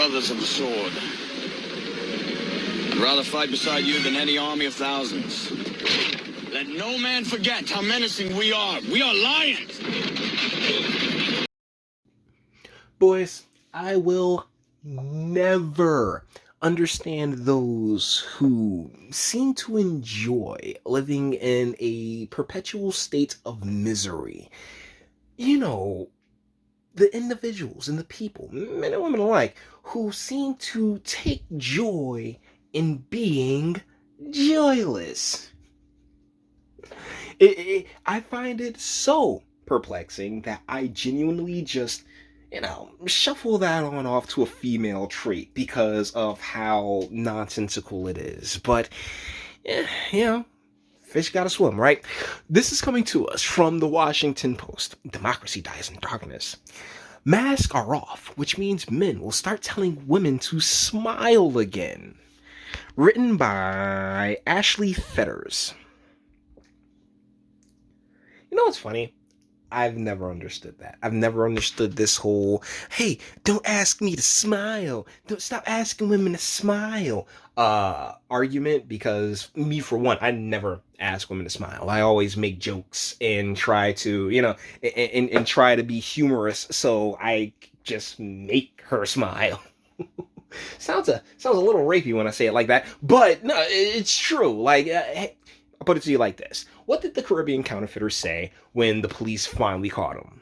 brothers of the sword. I'd rather fight beside you than any army of thousands. Let no man forget how menacing we are. We are lions. Boys, I will never understand those who seem to enjoy living in a perpetual state of misery. You know, the individuals and the people, men and women alike, who seem to take joy in being joyless. I find it so perplexing that I genuinely just, shuffle that on off to a female trait because of how nonsensical it is. But, fish gotta swim, right? This is coming to us from the Washington Post. Democracy dies in darkness. Masks are off, which means men will start telling women to smile again. Written by Ashley Fetters. You know what's funny? I've never understood that. I've never understood this whole, hey, don't ask me to smile. Don't stop asking women to smile argument, because me, for one, I never ask women to smile. I always make jokes and try to, and try to be humorous, so I just make her smile. Sounds a little rapey when I say it like that, but no, it's true. Like, I'll put it to you like this. What did the Caribbean counterfeiter say when the police finally caught him?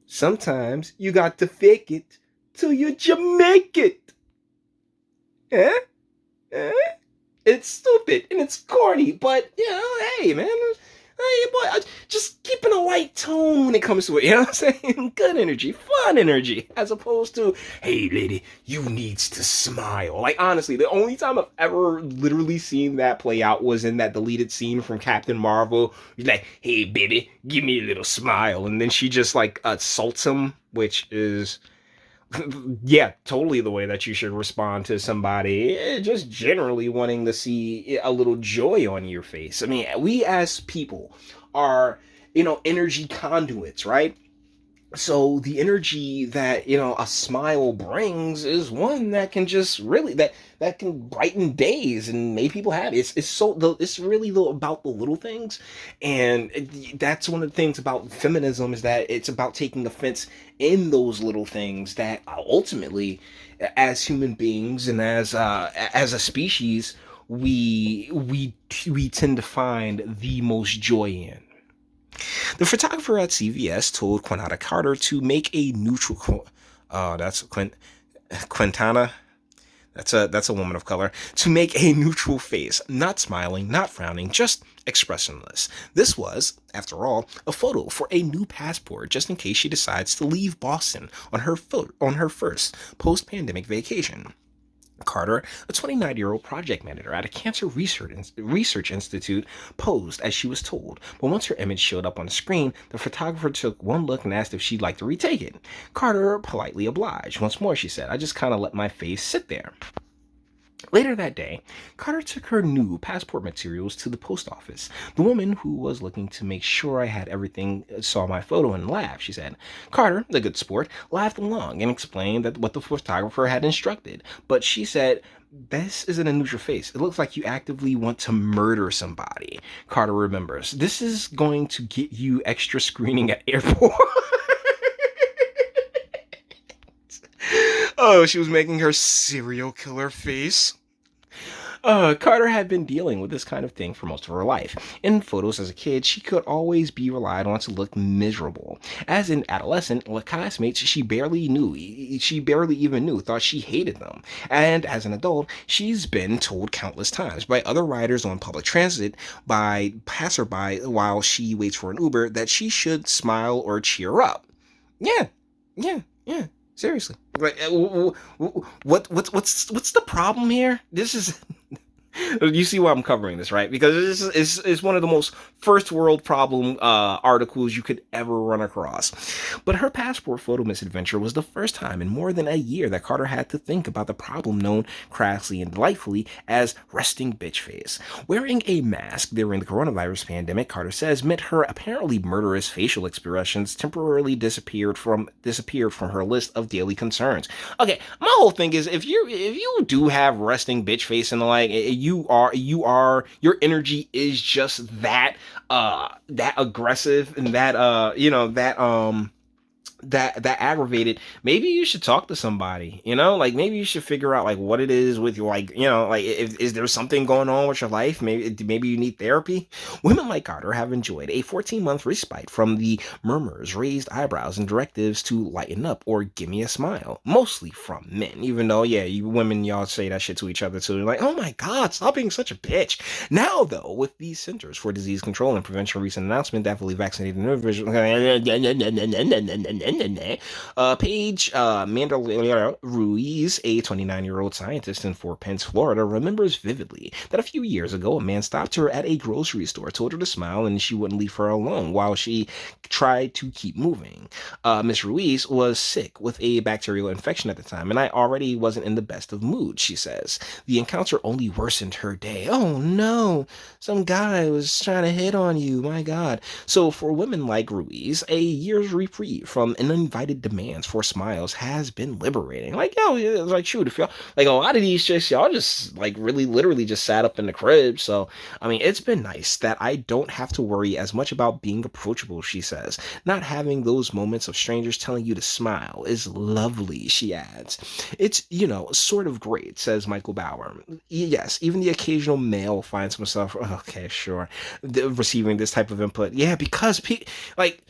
Sometimes you got to fake it till you make it. Eh? It's stupid and it's corny, but, hey, man. Hey, boy, just keeping a light tone when it comes to it, you know what I'm saying? Good energy, fun energy, as opposed to, hey, lady, you needs to smile. Like, honestly, the only time I've ever literally seen that play out was in that deleted scene from Captain Marvel. He's like, hey, baby, give me a little smile. And then she just, assaults him, which is, yeah, totally the way that you should respond to somebody, just generally wanting to see a little joy on your face. I mean, we as people are, energy conduits, right? So the energy that, a smile brings is one that can just really, that can brighten days and make people happy. It's really about the little things. And that's one of the things about feminism, is that it's about taking offense in those little things that ultimately, as human beings and as a species, we tend to find the most joy in. The photographer at CVS told Quintana Carter to make a neutral. That's Quintana. That's a woman of color. To make a neutral face, not smiling, not frowning, just expressionless. This was, after all, a photo for a new passport, just in case she decides to leave Boston on her first post-pandemic vacation. Carter, a 29-year-old project manager at a cancer research institute, posed as she was told. But once her image showed up on the screen, the photographer took one look and asked if she'd like to retake it. Carter politely obliged. Once more, she said, I just kind of let my face sit there. Later that day, Carter took her new passport materials to the post office. The woman, who was looking to make sure I had everything, saw my photo and laughed, she said. Carter, the good sport, laughed along and explained that what the photographer had instructed. But she said, this isn't a neutral face. It looks like you actively want to murder somebody. Carter remembers. This is going to get you extra screening at airport. Oh, she was making her serial killer face. Carter had been dealing with this kind of thing for most of her life. In photos as a kid, she could always be relied on to look miserable. As an adolescent, classmates she barely even knew thought she hated them. And as an adult, she's been told countless times by other riders on public transit, by passerby while she waits for an Uber, that she should smile or cheer up. Yeah. Seriously, what's the problem here? This is You see why I'm covering this, right? Because it's one of the most first world problem articles you could ever run across. But her passport photo misadventure was the first time in more than a year that Carter had to think about the problem known crassly and delightfully as resting bitch face. Wearing a mask during the coronavirus pandemic, Carter says, meant her apparently murderous facial expressions temporarily disappeared from her list of daily concerns. Okay, my whole thing is if you do have resting bitch face and the like, your energy is just that aggressive and that aggravated. Maybe you should talk to somebody, like maybe you should figure out like what it is with you, like, like if is there something going on with your life? Maybe you need therapy. Women like Carter have enjoyed a 14-month respite from the murmurs, raised eyebrows, and directives to lighten up or give me a smile, mostly from men, even though, yeah, you women, y'all say that shit to each other too. You're like, oh my god, stop being such a bitch. Now though, with the Centers for Disease Control and Prevention recent announcement that fully vaccinated individuals Paige Mandalera Ruiz, a 29-year-old scientist in Fort Pence, Florida, remembers vividly that a few years ago a man stopped her at a grocery store, told her to smile, and she wouldn't leave her alone while she tried to keep moving. Miss Ruiz was sick with a bacterial infection at the time, and I already wasn't in the best of moods, she says. The encounter only worsened her day. Oh no, some guy was trying to hit on you, my god. So for women like Ruiz, a year's reprieve from uninvited demands for smiles has been liberating. Like, yo, it's like, shoot, if y'all, like, a lot of these chicks, y'all just, like, really, literally just sat up in the crib. So, I mean, it's been nice that I don't have to worry as much about being approachable, she says. Not having those moments of strangers telling you to smile is lovely, she adds. It's, sort of great, says Michael Bauer. Yes, even the occasional male finds himself, okay, sure, receiving this type of input. Yeah, because, like,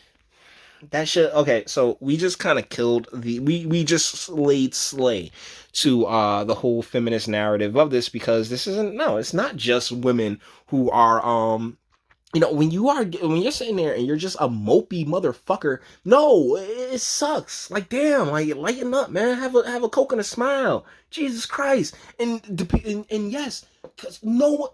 that shit. Okay, so we just kind of killed we just laid slay to the whole feminist narrative of this, because it's not just women who are when you're sitting there and you're just a mopey motherfucker. No, it sucks. Like, damn, like, lighten up, man. Have a Coke and a smile. Jesus Christ. And yes, because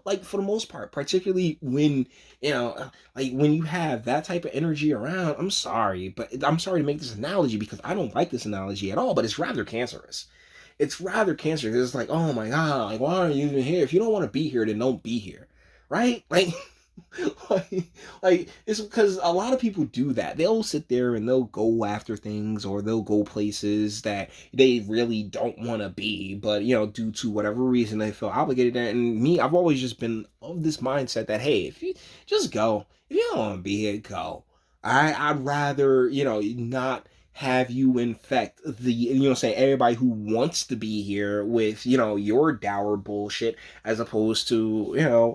like, for the most part, particularly when like, when you have that type of energy around, I'm sorry to make this analogy because I don't like this analogy at all, but it's rather cancerous. It's rather cancerous. It's like, oh my god, like, why are you even here? If you don't want to be here, then don't be here, right? Like. like it's because a lot of people do that. They'll sit there and they'll go after things, or they'll go places that they really don't want to be, but due to whatever reason they feel obligated. And me, I've always just been of this mindset that, hey, if you just go, if you don't want to be here, go. I'd rather not have you infect the say everybody who wants to be here with your dour bullshit, as opposed to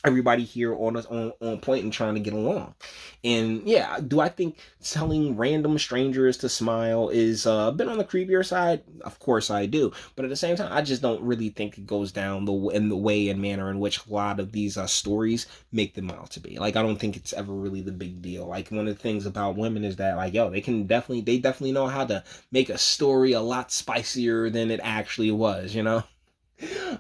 everybody here on point and trying to get along. And yeah, do I think telling random strangers to smile is a bit on the creepier side? Of course I do, but at the same time, I just don't really think it goes down in the way and manner in which a lot of these stories make them out to be. Like, I don't think it's ever really the big deal. Like, one of the things about women is that, like, yo, they definitely know how to make a story a lot spicier than it actually was,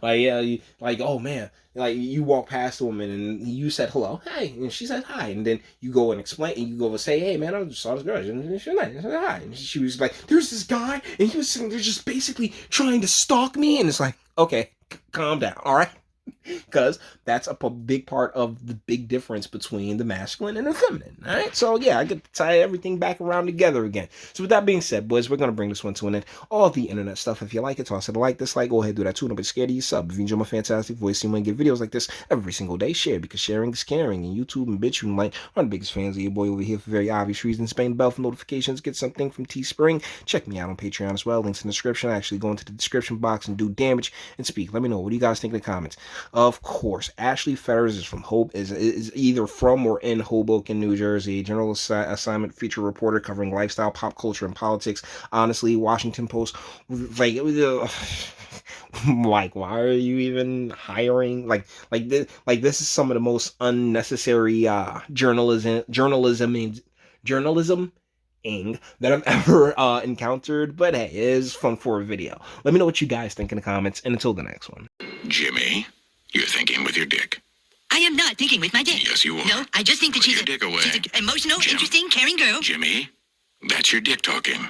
Like, yeah, like, oh man, like, you walk past a woman and you said hello, hey, and she said hi, and then you go and explain, and you go and say, hey man, I just saw this girl, and she was nice, I said hi, and she was like, there's this guy, and he was sitting there just basically trying to stalk me, and it's like, okay, calm down, all right. Because that's a big part of the big difference between the masculine and the feminine. All right, so yeah, I get to tie everything back around together again. So with that being said, boys, we're gonna bring this one to an end. All the internet stuff, if you like it, toss it a like, dislike, go ahead, do that too. Don't be scared of your sub. If you enjoy my fantastic voice, you might get videos like this every single day. Share, because sharing is caring. And YouTube and Bitchute and like are the biggest fans of your boy over here for very obvious reasons. Bang the bell for notifications. Get something from Teespring. Check me out on Patreon as well. Links in the description. Actually, go into the description box and do damage and speak. Let me know, what do you guys think in the comments? Of course, Ashley Fetters is either from or in Hoboken, New Jersey. General assignment feature reporter covering lifestyle, pop culture, and politics. Honestly, Washington Post, like, like, why are you even hiring? Like this is some of the most unnecessary journalism that I've ever encountered. But hey, it is fun for a video. Let me know what you guys think in the comments, and until the next one. Jimmy, you're thinking with your dick. I am not thinking with my dick. Yes, you are. No, I just think that Put she's your dick away. she's an emotional, Jim. interesting, caring girl. Jimmy, that's your dick talking.